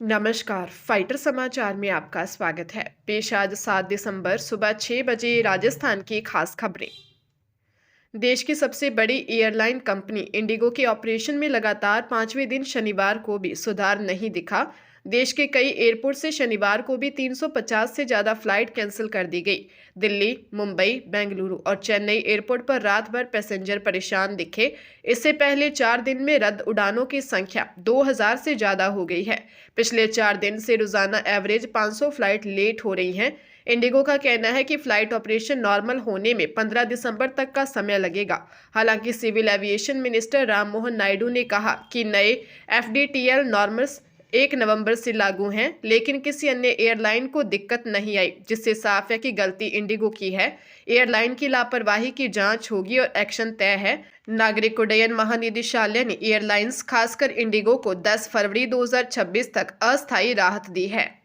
नमस्कार। फाइटर समाचार में आपका स्वागत है। पेश आज 7 दिसंबर सुबह 6 बजे राजस्थान की खास खबरें। देश की सबसे बड़ी एयरलाइन कंपनी इंडिगो के ऑपरेशन में लगातार पांचवें दिन शनिवार को भी सुधार नहीं दिखा। देश के कई एयरपोर्ट से शनिवार को भी 350 से ज्यादा फ्लाइट कैंसिल कर दी गई। दिल्ली, मुंबई, बेंगलुरु और चेन्नई एयरपोर्ट पर रात भर पैसेंजर परेशान दिखे। इससे पहले 4 दिन में रद्द उड़ानों की संख्या 2000 से ज्यादा हो गई है। पिछले 4 दिन से रोजाना एवरेज 500 फ्लाइट लेट हो रही हैं। इंडिगो का कहना है कि फ्लाइट ऑपरेशन नॉर्मल होने में 15 दिसंबर तक का समय लगेगा। हालांकि civil aviation minister Rammohan Naidu ने कहा कि नए एफडीटीएल नॉर्म्स 1 नवंबर से लागू हैं, लेकिन किसी अन्य एयरलाइन को दिक्कत नहीं आई, जिससे साफ है कि गलती इंडिगो की है। एयरलाइन की लापरवाही की जांच होगी और एक्शन तय है। नागरिक उड्डयन महानिदेशालय ने एयरलाइंस खासकर इंडिगो को 10 फरवरी 2026 तक अस्थायी राहत दी है।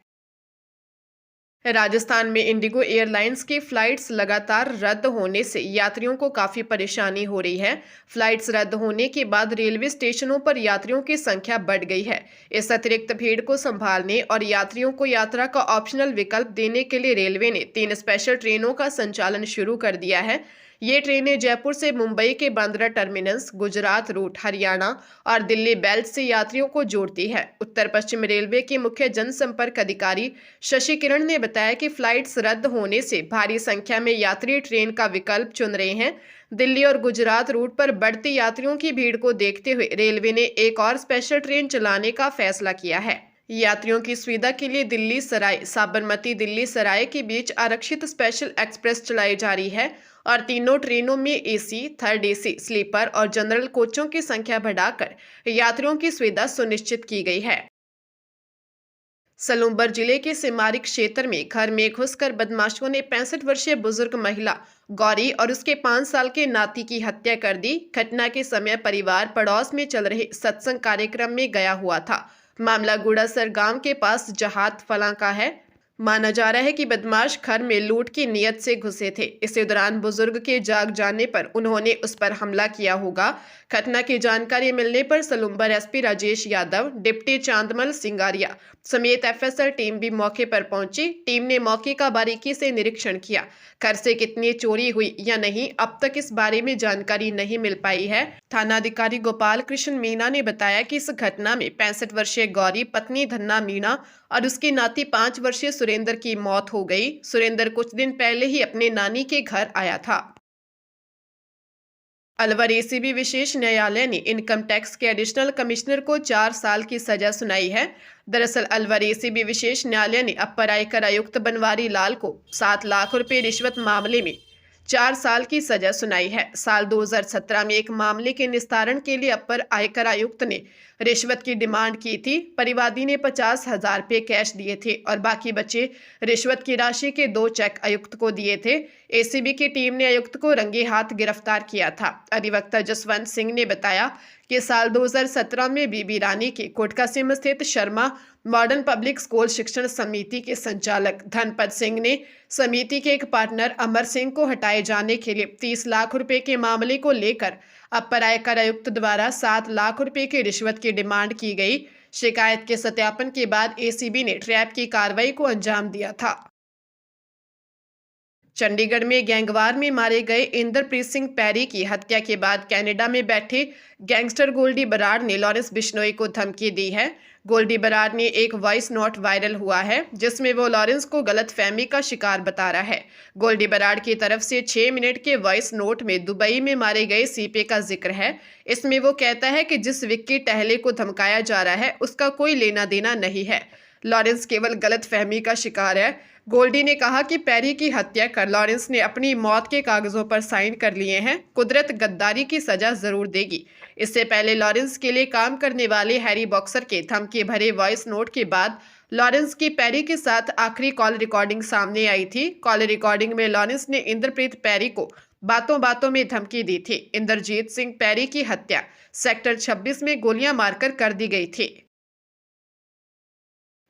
राजस्थान में इंडिगो एयरलाइंस की फ्लाइट्स लगातार रद्द होने से यात्रियों को काफी परेशानी हो रही है। फ्लाइट्स रद्द होने के बाद रेलवे स्टेशनों पर यात्रियों की संख्या बढ़ गई है। इस अतिरिक्त भीड़ को संभालने और यात्रियों को यात्रा का ऑप्शनल विकल्प देने के लिए रेलवे ने 3 स्पेशल ट्रेनों का संचालन शुरू कर दिया है। ये ट्रेनें जयपुर से मुंबई के बांद्रा टर्मिनस, गुजरात रूट, हरियाणा और दिल्ली बेल्ट से यात्रियों को जोड़ती है। उत्तर पश्चिम रेलवे के मुख्य जनसंपर्क अधिकारी शशि किरण ने बताया कि फ्लाइट्स रद्द होने से भारी संख्या में यात्री ट्रेन का विकल्प चुन रहे हैं। दिल्ली और गुजरात रूट पर बढ़ती यात्रियों की भीड़ को देखते हुए रेलवे ने एक और स्पेशल ट्रेन चलाने का फैसला किया है। यात्रियों की सुविधा के लिए दिल्ली सराय साबरमती दिल्ली सराय के बीच आरक्षित स्पेशल एक्सप्रेस चलाई जा रही है और तीनों ट्रेनों में एसी, थर्ड एसी, स्लीपर और जनरल कोचों की संख्या बढ़ाकर यात्रियों की सुविधा सुनिश्चित की गई है। सलूम्बर जिले के सिमारिक क्षेत्र में घर में घुसकर बदमाशों ने 65 वर्षीय बुजुर्ग महिला गौरी और उसके 5 साल के नाती की हत्या कर दी। घटना के समय परिवार पड़ोस में चल रहे सत्संग कार्यक्रम में गया हुआ था। मामला गुड़ासर गांव के पास जहात फलां का है। माना जा रहा है कि बदमाश घर में लूट की नियत से घुसे थे। इसी दौरान बुजुर्ग के जाग जाने पर उन्होंने उस पर हमला किया होगा। घटना की जानकारी मिलने पर सलूम्बर एसपी राजेश यादव, डिप्टी चांदमल सिंगारिया समेत एफएसएल टीम भी मौके पर पहुंची। टीम ने मौके का बारीकी से निरीक्षण किया। घर से कितनी चोरी हुई या नहीं, अब तक इस बारे में जानकारी नहीं मिल पाई है। थानाधिकारी गोपाल कृष्ण मीणा ने बताया कि इस घटना में 65 वर्षीय गौरी, पत्नी धन्ना मीणा और उसकी नाती 5 वर्षीय सुरेंद्र की मौत हो गई। सुरेंद्र कुछ दिन पहले ही अपने नानी के घर आया था। अलवर एसीबी विशेष न्यायालय ने इनकम टैक्स के एडिशनल कमिश्नर को 4 साल की सजा सुनाई है। दरअसल अलवर एसीबी विशेष न्यायालय ने अपर आयकर आयुक्त बनवारी लाल को 7 लाख रुपए रिश्वत मामले में 4 साल की सजा सुनाई है। साल 2017 में एक मामले के निस्तारण के लिए अपर आयकर आयुक्त ने रिश्वत की डिमांड की थी। परिवादी ने 50,000 रुपये कैश दिए थे और बाकी बचे रिश्वत की राशि के 2 चेक आयुक्त को दिए थे। एसीबी की टीम ने आयुक्त को रंगे हाथ गिरफ्तार किया था। अधिवक्ता जसवंत सिंह ने बताया कि साल 2017 में बीबी रानी के कोटकासिम स्थित शर्मा मॉडर्न पब्लिक स्कूल शिक्षण समिति के संचालक धनपत सिंह ने समिति के एक पार्टनर अमर सिंह को हटाए जाने के लिए 30 लाख रुपए के मामले को लेकर अपर आयकर आयुक्त द्वारा 7 लाख रुपए की रिश्वत की डिमांड की गई। शिकायत के सत्यापन के बाद एसीबी ने ट्रैप की कार्रवाई को अंजाम दिया था। चंडीगढ़ में गैंगवार में मारे गए इंद्रप्रीत सिंह पैरी की हत्या के बाद कनाडा में बैठे गैंगस्टर गोल्डी बराड़ ने लॉरेंस बिश्नोई को धमकी दी है। गोल्डी बराड़ ने एक वॉइस नोट वायरल हुआ है जिसमें वो लॉरेंस को गलतफहमी का शिकार बता रहा है। गोल्डी बराड़ की तरफ से 6 मिनट के वॉइस नोट में दुबई में मारे गए सीपे का जिक्र है। इसमें वो कहता है कि जिस विक्की टहले को धमकाया जा रहा है उसका कोई लेना देना नहीं है। लॉरेंस केवल गलतफहमी का शिकार है। गोल्डी ने कहा कि पैरी की हत्या कर लॉरेंस ने अपनी मौत के कागजों पर साइन कर लिए हैं। कुदरत गद्दारी की सजा जरूर देगी। इससे पहले लॉरेंस के लिए काम करने वाले हैरी बॉक्सर के धमकी भरे वॉइस नोट के बाद लॉरेंस की पैरी के साथ आखिरी कॉल रिकॉर्डिंग सामने आई थी। कॉल रिकॉर्डिंग में लॉरेंस ने इंद्रप्रीत पैरी को बातों बातों में धमकी दी थी। इंद्रजीत सिंह पैरी की हत्या सेक्टर 26 में गोलियां मारकर कर दी गई थी।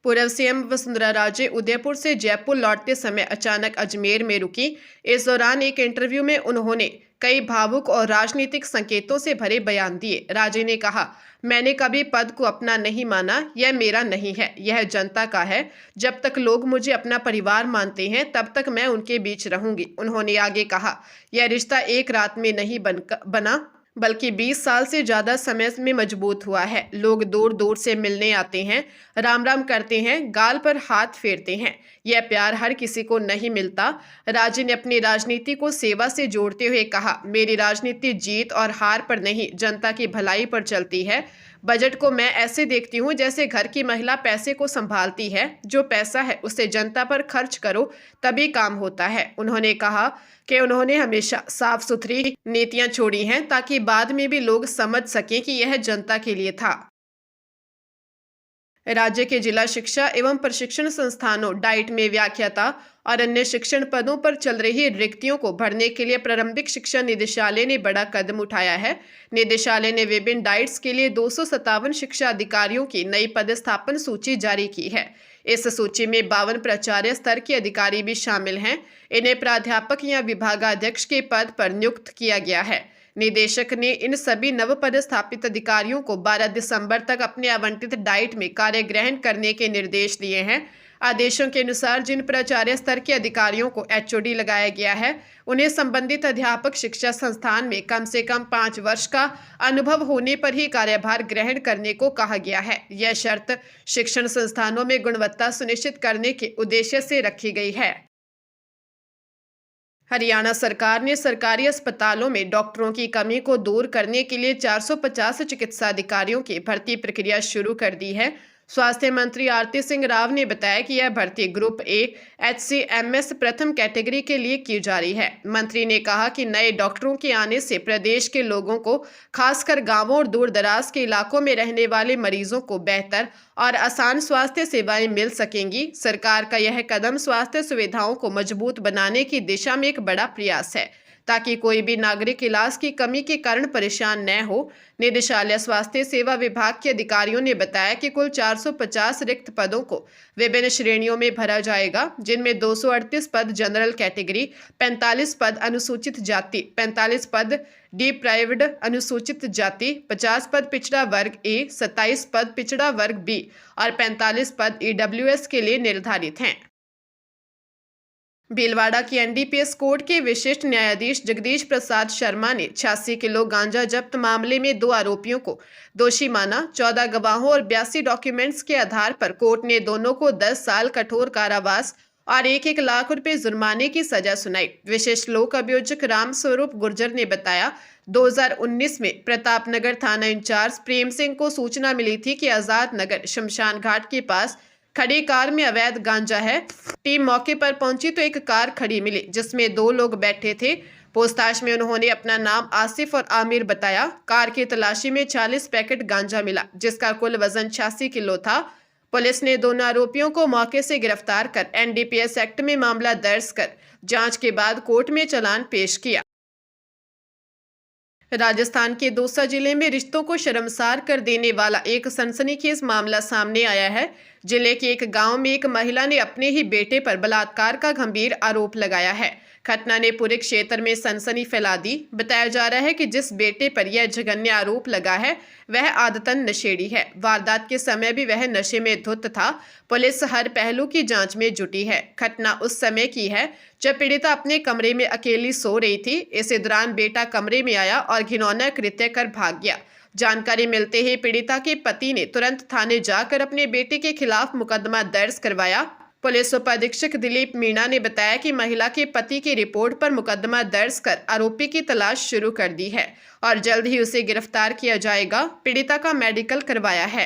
पूर्व सीएम वसुंधरा राजे उदयपुर से जयपुर लौटते समय अचानक अजमेर में रुकी। इस दौरान एक इंटरव्यू में उन्होंने कई भावुक और राजनीतिक संकेतों से भरे बयान दिए। राजे ने कहा, मैंने कभी पद को अपना नहीं माना, यह मेरा नहीं है, यह जनता का है। जब तक लोग मुझे अपना परिवार मानते हैं तब तक मैं उनके बीच रहूंगी। उन्होंने आगे कहा, यह रिश्ता एक रात में नहीं बना बल्कि 20 साल से ज्यादा समय में मजबूत हुआ है। लोग दूर दूर से मिलने आते हैं, राम राम करते हैं, गाल पर हाथ फेरते हैं। यह प्यार हर किसी को नहीं मिलता। राजे ने अपनी राजनीति को सेवा से जोड़ते हुए कहा, मेरी राजनीति जीत और हार पर नहीं, जनता की भलाई पर चलती है। बजट को मैं ऐसे देखती हूँ जैसे घर की महिला पैसे को संभालती है। जो पैसा है उसे जनता पर खर्च करो, तभी काम होता है। उन्होंने कहा कि उन्होंने हमेशा साफ सुथरी नीतियां छोड़ी हैं ताकि बाद में भी लोग समझ सकें कि यह जनता के लिए था। राज्य के जिला शिक्षा एवं प्रशिक्षण संस्थानों डाइट में व्याख्याता और अन्य शिक्षण पदों पर चल रही रिक्तियों को भरने के लिए प्रारंभिक शिक्षा निदेशालय ने बड़ा कदम उठाया है। निदेशालय ने विभिन्न डाइट्स के लिए 257 शिक्षा अधिकारियों की नई पदस्थापन सूची जारी की है। इस सूची में 52 प्राचार्य स्तर के अधिकारी भी शामिल हैं। इन्हें प्राध्यापक या विभागाध्यक्ष के पद पर नियुक्त किया गया है। निदेशक ने इन सभी नव पदस्थापित अधिकारियों को 12 दिसंबर तक अपने आवंटित डाइट में कार्य ग्रहण करने के निर्देश दिए हैं। आदेशों के अनुसार जिन प्राचार्य स्तर के अधिकारियों को एचओडी लगाया गया है, उन्हें संबंधित अध्यापक शिक्षा संस्थान में कम से कम 5 वर्ष का अनुभव होने पर ही कार्यभार ग्रहण करने को कहा गया है। यह शर्त शिक्षण संस्थानों में गुणवत्ता सुनिश्चित करने के उद्देश्य से रखी गई है। हरियाणा सरकार ने सरकारी अस्पतालों में डॉक्टरों की कमी को दूर करने के लिए 450 चिकित्सा अधिकारियों की भर्ती प्रक्रिया शुरू कर दी है। स्वास्थ्य मंत्री आरती सिंह राव ने बताया कि यह भर्ती ग्रुप ए HCMS प्रथम कैटेगरी के लिए की जा रही है। मंत्री ने कहा कि नए डॉक्टरों के आने से प्रदेश के लोगों को, खासकर गांवों और दूर दराज के इलाकों में रहने वाले मरीजों को बेहतर और आसान स्वास्थ्य सेवाएं मिल सकेंगी। सरकार का यह कदम स्वास्थ्य सुविधाओं को मजबूत बनाने की दिशा में एक बड़ा प्रयास है ताकि कोई भी नागरिक इलाज की कमी के कारण परेशान न हो। निदेशालय स्वास्थ्य सेवा विभाग के अधिकारियों ने बताया कि कुल 450 रिक्त पदों को विभिन्न श्रेणियों में भरा जाएगा, जिनमें 238 पद जनरल कैटेगरी, 45 पद अनुसूचित जाति, 45 पद डिप्राइव्ड अनुसूचित जाति, 50 पद पिछड़ा वर्ग ए, 27 पद पिछड़ा वर्ग बी और 45 पद EWS के लिए निर्धारित हैं। भीलवाड़ा की NDPS कोर्ट के विशिष्ट न्यायाधीश जगदीश प्रसाद शर्मा ने 86 किलो गांजा जब्त मामले में 2 आरोपियों को दोषी माना। 14 गवाहों और 82 डॉक्यूमेंट्स के आधार पर कोर्ट ने दोनों को 10 साल कठोर कारावास और 1-1 लाख रुपए जुर्माने की सजा सुनाई। विशेष लोक अभियोजक राम स्वरूप गुर्जर ने बताया, 2019 में प्रताप नगर थाना इंचार्ज प्रेम सिंह को सूचना मिली थी कि आजाद नगर शमशान घाट के पास खड़ी कार में अवैध गांजा है। टीम मौके पर पहुंची तो एक कार खड़ी मिली जिसमें 2 लोग बैठे थे। पूछताछ में उन्होंने अपना नाम आसिफ और आमिर बताया। कार की तलाशी में 40 पैकेट गांजा मिला जिसका कुल वजन 86 किलो था। पुलिस ने दोनों आरोपियों को मौके से गिरफ्तार कर NDPS एक्ट में मामला दर्ज कर जांच के बाद कोर्ट में चालान पेश किया। राजस्थान के दौसा जिले में रिश्तों को शर्मसार कर देने वाला एक सनसनीखेज मामला सामने आया है। जिले के एक गांव में एक महिला ने अपने ही बेटे पर बलात्कार का गंभीर आरोप लगाया है। घटना ने पूरे क्षेत्र में सनसनी फैला दी। बताया जा रहा है कि जिस बेटे पर यह जघन्य आरोप लगा है वह आदतन नशेड़ी है। वारदात के समय भी वह नशे में धुत था। पुलिस हर पहलू की जांच में जुटी है। घटना उस समय की है जब पीड़िता अपने कमरे में अकेली सो रही थी। इसी दौरान बेटा कमरे में आया और घिनौना कृत्य कर भाग गया। जानकारी मिलते ही पीड़िता के पति ने तुरंत थाने जाकर अपने बेटे के खिलाफ मुकदमा दर्ज करवाया। पुलिस उपाधीक्षक दिलीप मीणा ने बताया कि महिला के पति की रिपोर्ट पर मुकदमा दर्ज कर आरोपी की तलाश शुरू कर दी है और जल्द ही उसे गिरफ्तार किया जाएगा। पीड़िता का मेडिकल करवाया है।